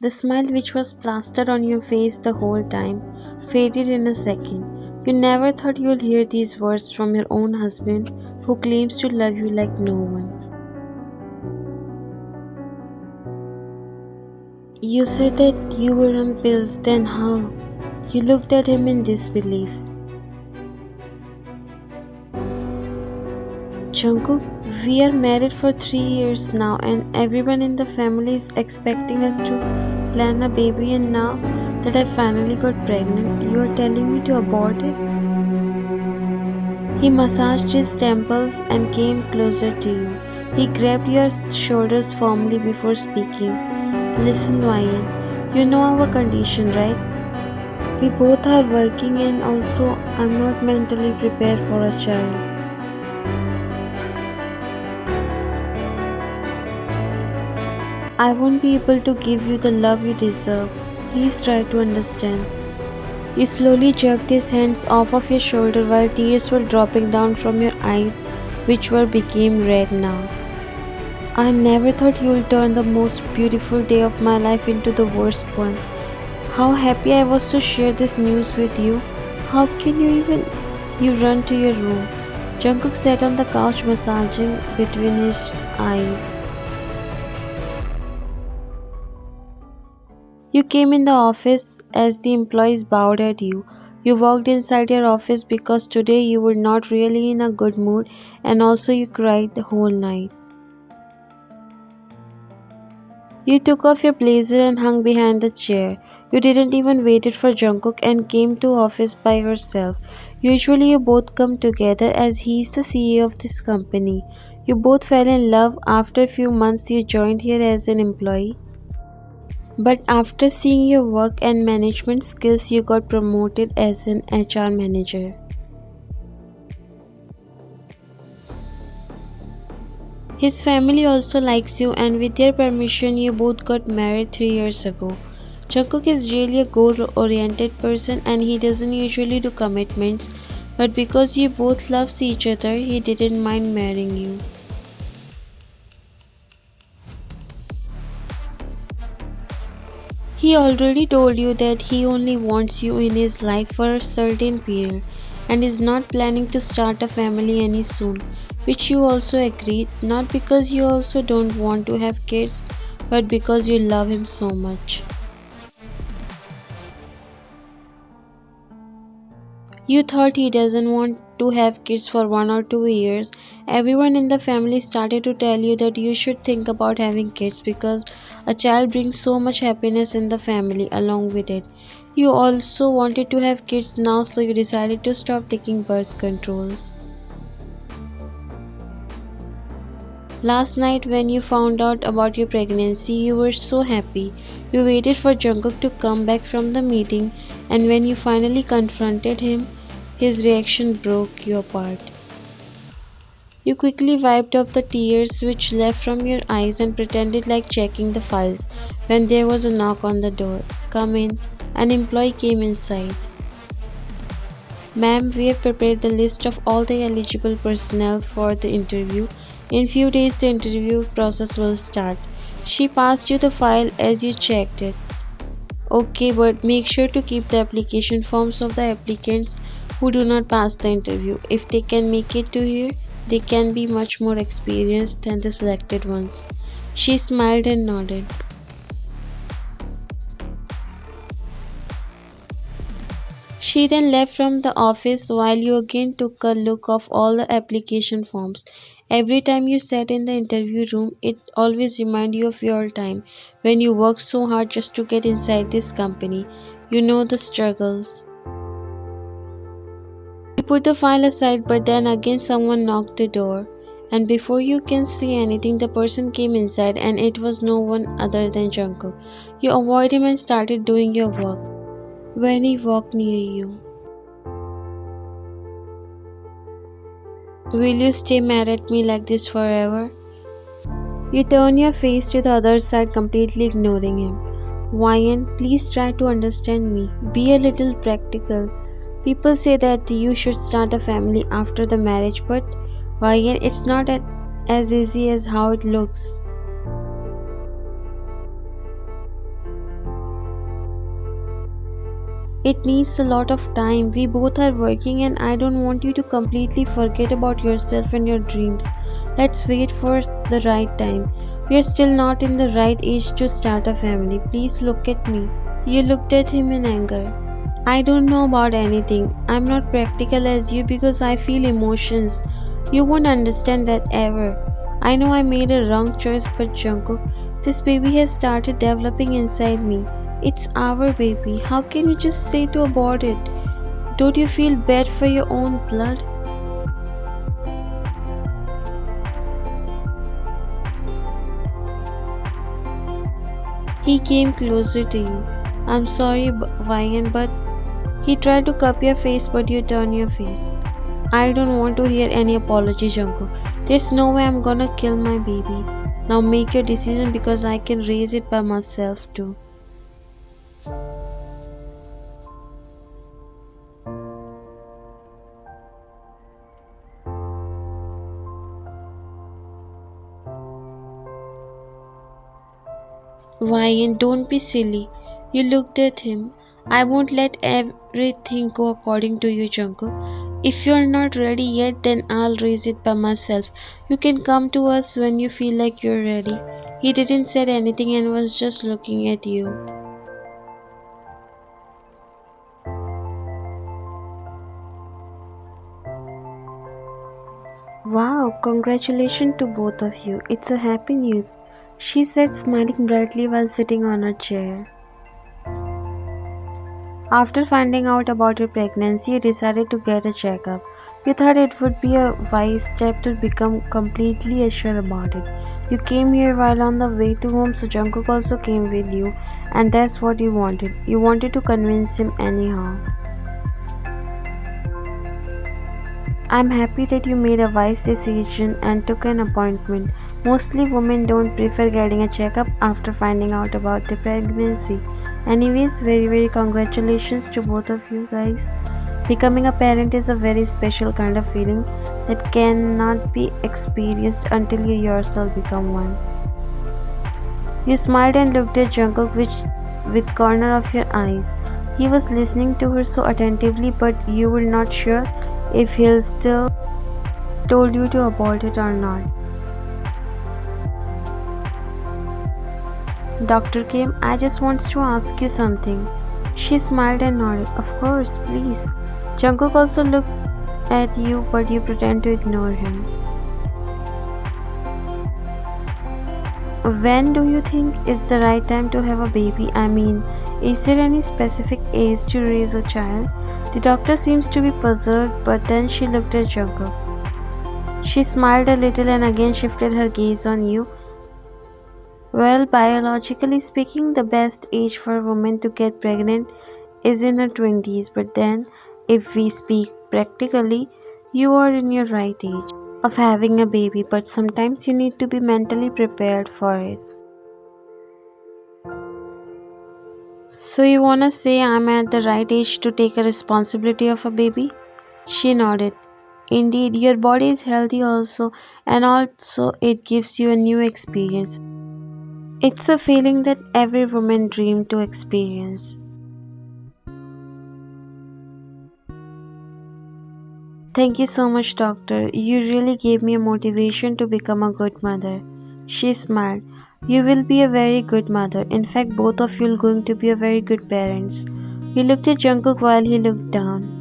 The smile which was plastered on your face the whole time faded in a second. You never thought you'll hear these words from your own husband who claims to love you like no one. You said that you were on pills, then how? You looked at him in disbelief. Jungkook, we are married for 3 years now and everyone in the family is expecting us to plan a baby, and now that I finally got pregnant, you are telling me to abort it? He massaged his temples and came closer to you. He grabbed your shoulders firmly before speaking. Listen, Ryan, you know our condition, right? We both are working and also I'm not mentally prepared for a child. I won't be able to give you the love you deserve. Please try to understand. You slowly jerked his hands off of your shoulder while tears were dropping down from your eyes, which were became red now. I never thought you would turn the most beautiful day of my life into the worst one. How happy I was to share this news with you. How can you even... You run to your room. Jungkook sat on the couch massaging between his eyes. You came in the office as the employees bowed at you. You walked inside your office because today you were not really in a good mood, and also you cried the whole night. You took off your blazer and hung behind the chair. You didn't even wait for Jungkook and came to office by yourself. Usually you both come together as he's the CEO of this company. You both fell in love. After a few months you joined here as an employee. But after seeing your work and management skills, you got promoted as an HR manager. His family also likes you, and with their permission, you both got married 3 years ago. Jungkook is really a goal-oriented person and he doesn't usually do commitments, but because you both love each other, he didn't mind marrying you. He already told you that he only wants you in his life for a certain period and is not planning to start a family any soon, which you also agreed, not because you also don't want to have kids, but because you love him so much. You thought he doesn't want to have kids for 1 or 2 years. Everyone in the family started to tell you that you should think about having kids because a child brings so much happiness in the family along with it. You also wanted to have kids now, so you decided to stop taking birth controls. Last night when you found out about your pregnancy, you were so happy. You waited for Jungkook to come back from the meeting, and when you finally confronted him, his reaction broke you apart. You quickly wiped off the tears which left from your eyes and pretended like checking the files when there was a knock on the door. Come in. An employee came inside. Ma'am, we have prepared the list of all the eligible personnel for the interview. In few days the interview process will start. She passed you the file as you checked it. Okay, but make sure to keep the application forms of the applicants who do not pass the interview. If they can make it to here, they can be much more experienced than the selected ones. She smiled and nodded. She then left from the office while you again took a look of all the application forms. Every time you sat in the interview room, it always reminded you of your time when you worked so hard just to get inside this company. You know the struggles. You put the file aside, but then again someone knocked the door. And before you can say anything, the person came inside and it was no one other than Jungkook. You avoided him and started doing your work. When he walked near you, will you stay mad at me like this forever? You turn your face to the other side, completely ignoring him. Ryan, please try to understand me. Be a little practical. People say that you should start a family after the marriage, but Ryan, it's not as easy as how it looks. It needs a lot of time. We both are working, and I don't want you to completely forget about yourself and your dreams. Let's wait for the right time. We are still not in the right age to start a family. Please look at me. You looked at him in anger. I don't know about anything. I'm not practical as you because I feel emotions. You won't understand that ever. I know I made a wrong choice, but Jungkook, this baby has started developing inside me. It's our baby. How can you just say to abort it? Don't you feel bad for your own blood? He came closer to you. I'm sorry, Vian, but he tried to cup your face, but you turned your face. I don't want to hear any apology, Jungkook. There's no way I'm gonna kill my baby. Now make your decision because I can raise it by myself too. Ryan, don't be silly. You looked at him. I won't let everything go according to you, Jungkook. If you're not ready yet, then I'll raise it by myself. You can come to us when you feel like you're ready. He didn't say anything and was just looking at you. Wow, congratulations to both of you. It's a happy news, she said, smiling brightly while sitting on a chair. After finding out about your pregnancy, you decided to get a checkup. You thought it would be a wise step to become completely sure about it. You came here while on the way to home, so Jungkook also came with you, and that's what you wanted. You wanted to convince him anyhow. I'm happy that you made a wise decision and took an appointment. Mostly women don't prefer getting a checkup after finding out about their pregnancy. Anyways, very congratulations to both of you guys. Becoming a parent is a very special kind of feeling that cannot be experienced until you yourself become one. You smiled and looked at Jungkook with corner of your eyes. He was listening to her so attentively, but you were not sure if he'll still told you to abort it or not. Doctor came. I just wants to ask you something. She smiled and nodded. Of course, please. Jungkook also looked at you, but you pretend to ignore him. When do you think is the right time to have a baby? I mean, is there any specific age to raise a child? The doctor seems to be puzzled, but then she looked at Jungkook. She smiled a little and again shifted her gaze on you. Well, biologically speaking, the best age for a woman to get pregnant is in her 20s, but then, if we speak practically, you are in your right age of having a baby, but sometimes you need to be mentally prepared for it. So, you wanna say I'm at the right age to take a responsibility of a baby? She nodded. Indeed, your body is healthy also, and also it gives you a new experience. It's a feeling that every woman dreamed to experience. Thank you so much, doctor. You really gave me a motivation to become a good mother. She smiled. You will be a very good mother. In fact, both of you are going to be a very good parents. You looked at Jungkook while he looked down.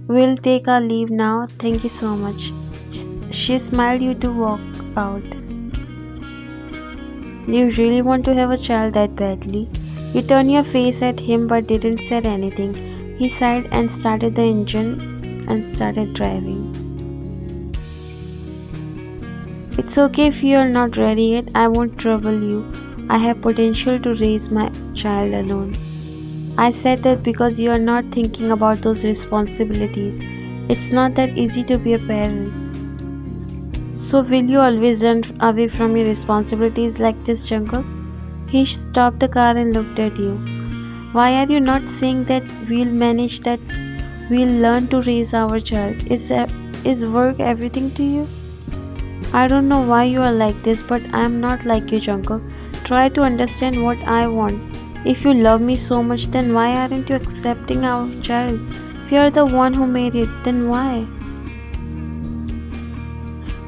We'll take our leave now. Thank you so much. She smiled you to walk out. You really want to have a child that badly? You turned your face at him but didn't say anything. He sighed and started the engine and started driving. It's okay if you are not ready yet. I won't trouble you. I have potential to raise my child alone. I said that because you are not thinking about those responsibilities. It's not that easy to be a parent. So will you always run away from your responsibilities like this, Jungkook? He stopped the car and looked at you. Why are you not saying that we'll manage, that we'll learn to raise our child? Is work everything to you? I don't know why you are like this, but I am not like you, Jungkook. Try to understand what I want. If you love me so much, then why aren't you accepting our child? If you are the one who made it, then why?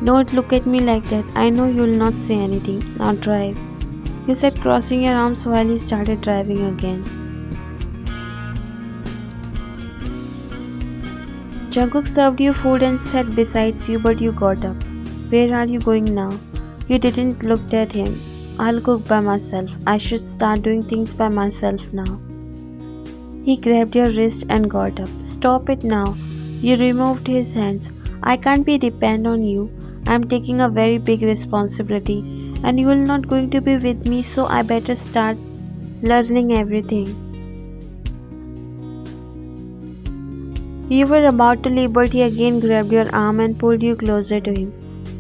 Don't look at me like that. I know you will not say anything. Now drive. You said, crossing your arms while he started driving again. Jungkook served you food and sat beside you, but you got up. Where are you going now? You didn't look at him. I'll cook by myself. I should start doing things by myself now. He grabbed your wrist and got up. Stop it now. You removed his hands. I can't be dependent on you. I'm taking a very big responsibility and you will not going to be with me, so I better start learning everything. You were about to leave, but he again grabbed your arm and pulled you closer to him.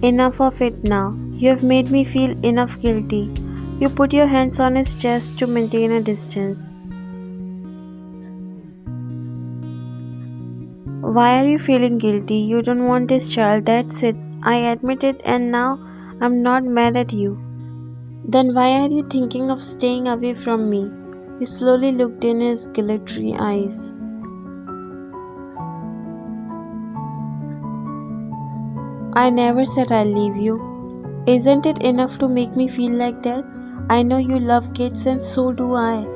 Enough of it now. You have made me feel enough guilty. You put your hands on his chest to maintain a distance. Why are you feeling guilty? You don't want this child, that's it. I admit it, and now I'm not mad at you. Then why are you thinking of staying away from me? He slowly looked in his glittery eyes. I never said I'll leave you. Isn't it enough to make me feel like that? I know you love kids and so do I.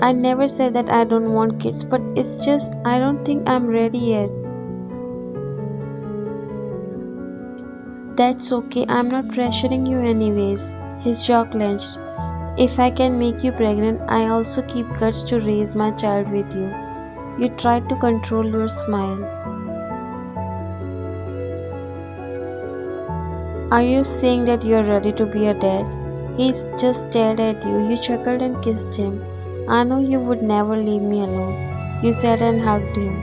I never said that I don't want kids, but it's just I don't think I'm ready yet. That's okay, I'm not pressuring you anyways. His jaw clenched. If I can make you pregnant, I also keep guts to raise my child with you. You tried to control your smile. Are you saying that you're ready to be a dad? He just stared at you. You chuckled and kissed him. I know you would never leave me alone. You said and hugged him.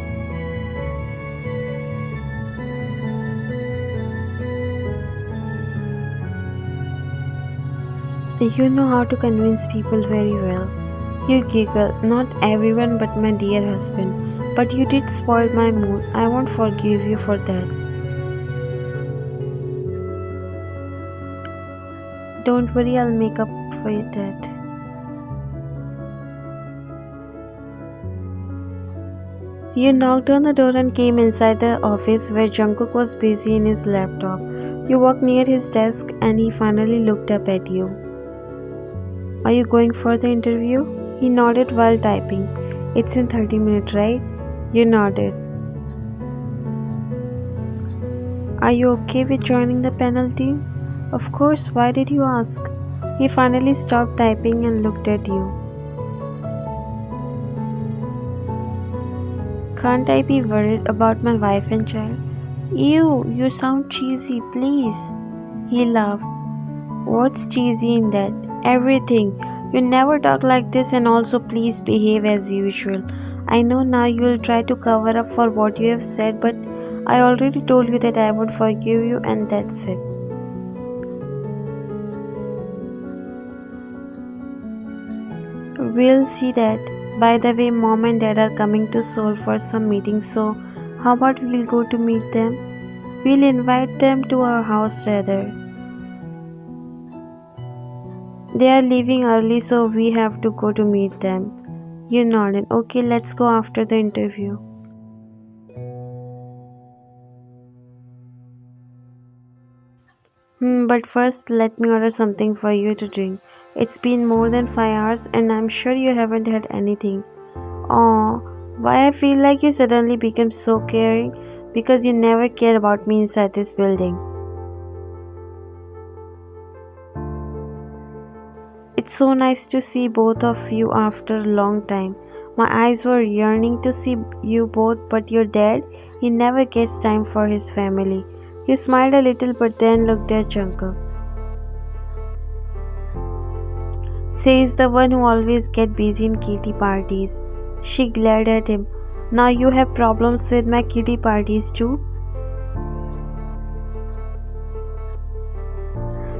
You know how to convince people very well. You giggle, not everyone but my dear husband. But you did spoil my mood. I won't forgive you for that. Don't worry, I'll make up for that. You knocked on the door and came inside the office where Jungkook was busy in his laptop. You walked near his desk and he finally looked up at you. Are you going for the interview? He nodded while typing. It's in 30 minutes, right? You nodded. Are you okay with joining the panel team? Of course, why did you ask? He finally stopped typing and looked at you. Can't I be worried about my wife and child? Ew, you sound cheesy, please. He laughed. What's cheesy in that? Everything. You never talk like this, and also please behave as usual. I know now you will try to cover up for what you have said, but I already told you that I would forgive you and that's it. We'll see that. By the way, mom and dad are coming to Seoul for some meeting, so how about we'll go to meet them? We'll invite them to our house rather. They are leaving early, so we have to go to meet them. You nodded. Okay, let's go after the interview. But first, let me order something for you to drink. It's been more than 5 hours and I'm sure you haven't had anything. Oh, why I feel like you suddenly became so caring? Because you never care about me inside this building. It's so nice to see both of you after a long time. My eyes were yearning to see you both, but your dad, he never gets time for his family. You smiled a little but then looked at Jungkook. Says the one who always gets busy in kitty parties. She glared at him. Now you have problems with my kitty parties too?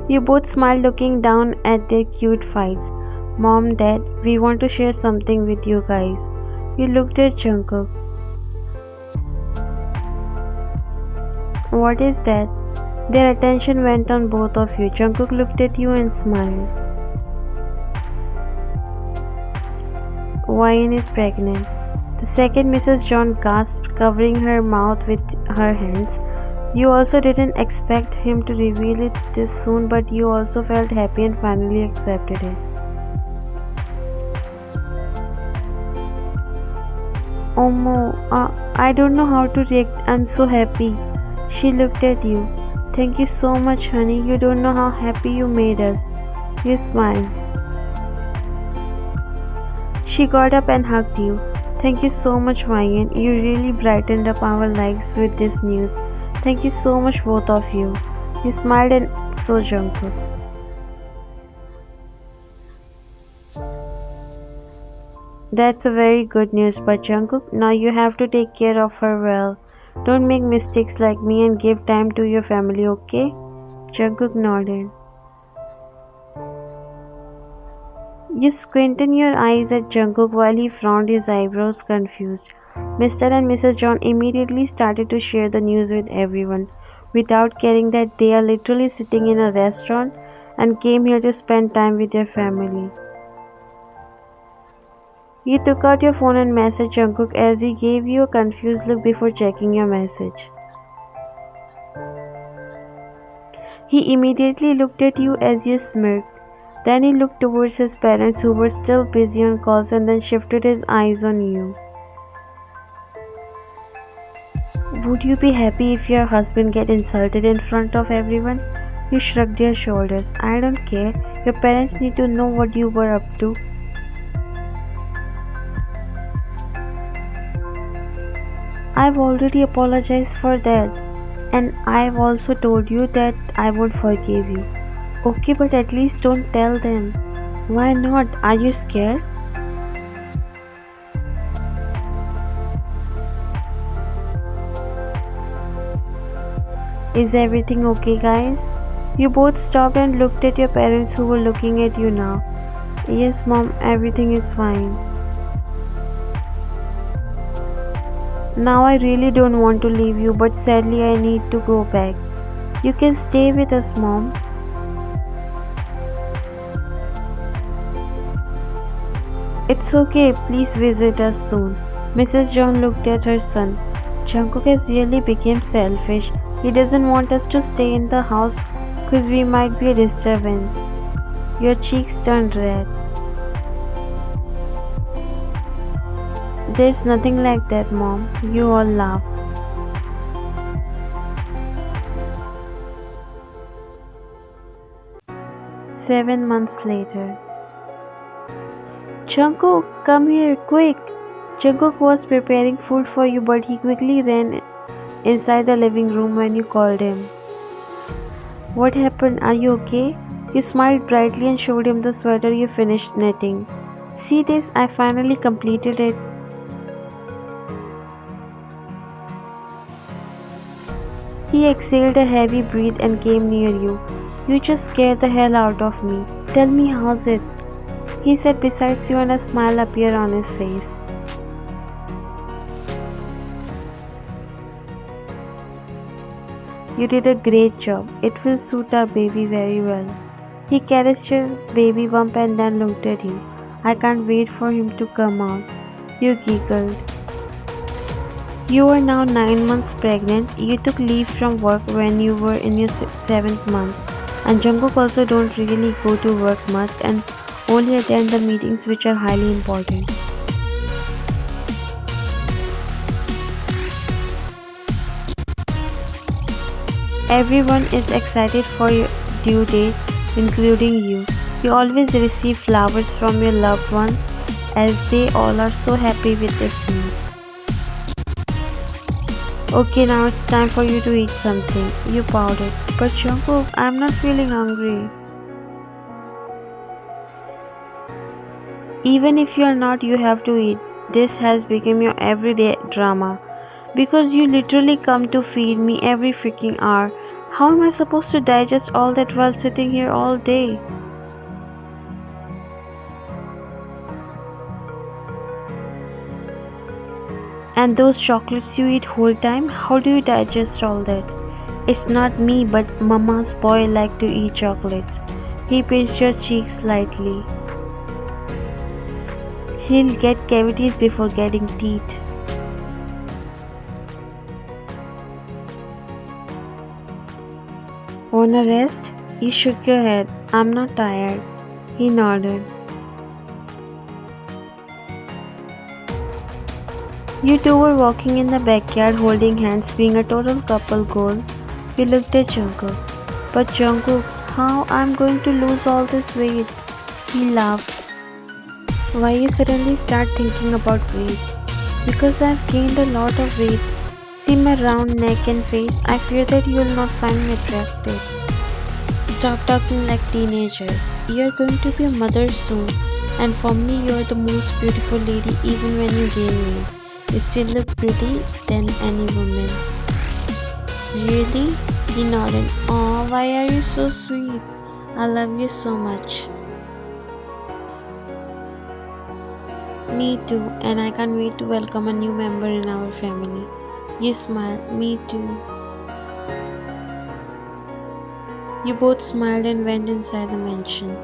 You both smiled looking down at their cute fights. Mom, Dad, we want to share something with you guys. You looked at Jungkook. What is that? Their attention went on both of you. Jungkook looked at you and smiled. Wine is pregnant. The second Mrs. John gasped, covering her mouth with her hands. You also didn't expect him to reveal it this soon, but you also felt happy and finally accepted it. Omo, I don't know how to react. I'm so happy. She looked at you. Thank you so much, honey. You don't know how happy you made us. You smiled. She got up and hugged you. Thank you so much, Mayan. You really brightened up our lives with this news. Thank you so much, both of you. You smiled and so Jungkook. That's a very good news, but Jungkook, now you have to take care of her well. Don't make mistakes like me and give time to your family, okay? Jungkook nodded. You squinted your eyes at Jungkook while he frowned, his eyebrows confused. Mr. and Mrs. John immediately started to share the news with everyone, without caring that they are literally sitting in a restaurant and came here to spend time with their family. You took out your phone and messaged Jungkook as he gave you a confused look before checking your message. He immediately looked at you as you smirked. Then he looked towards his parents who were still busy on calls and then shifted his eyes on you. Would you be happy if your husband get insulted in front of everyone? You shrugged your shoulders. I don't care. Your parents need to know what you were up to. I've already apologized for that. And I've also told you that I won't forgive you. Okay, but at least don't tell them. Why not? Are you scared? Is everything okay, guys? You both stopped and looked at your parents who were looking at you now. Yes, Mom, everything is fine. Now I really don't want to leave you, but sadly I need to go back. You can stay with us, Mom. It's okay, please visit us soon. Mrs. John looked at her son. Jungkook has really become selfish. He doesn't want us to stay in the house because we might be a disturbance. Your cheeks turned red. There's nothing like that, Mom. You all laughed. 7 months later. Jungkook, come here, quick! Jungkook was preparing food for you, but he quickly ran inside the living room when you called him. What happened? Are you okay? You smiled brightly and showed him the sweater you finished knitting. See this? I finally completed it. He exhaled a heavy breath and came near you. You just scared the hell out of me. Tell me, how's it? He sat beside you and a smile appeared on his face. You did a great job. It will suit our baby very well. He caressed your baby bump and then looked at you. I can't wait for him to come out. You giggled. You are now 9 months pregnant. You took leave from work when you were in your 7th month. And Jungkook also don't really go to work much and only attend the meetings which are highly important. Everyone is excited for your due date, including you. You always receive flowers from your loved ones as they all are so happy with this news. Okay, now it's time for you to eat something. You pouted. But Jungkook, I'm not feeling hungry. Even if you are not, you have to eat. This has become your everyday drama. Because you literally come to feed me every freaking hour. How am I supposed to digest all that while sitting here all day? And those chocolates you eat whole time, how do you digest all that? It's not me, but Mama's boy like to eat chocolates. He pinched your cheek slightly. He'll get cavities before getting teeth. Wanna rest? You shook your head. I'm not tired. He nodded. You two were walking in the backyard holding hands, being a total couple goal. We looked at Jungkook. But Jungkook, how I'm going to lose all this weight? He laughed. Why you suddenly start thinking about weight? Because I've gained a lot of weight. See my round neck and face. I fear that you'll not find me attractive. Stop talking like teenagers. You're going to be a mother soon. And for me, you're the most beautiful lady even when you gain weight. You still look pretty than any woman. Really? He nodded. Aw, why are you so sweet? I love you so much. Me too, and I can't wait to welcome a new member in our family. You smiled. Me too. You both smiled and went inside the mansion.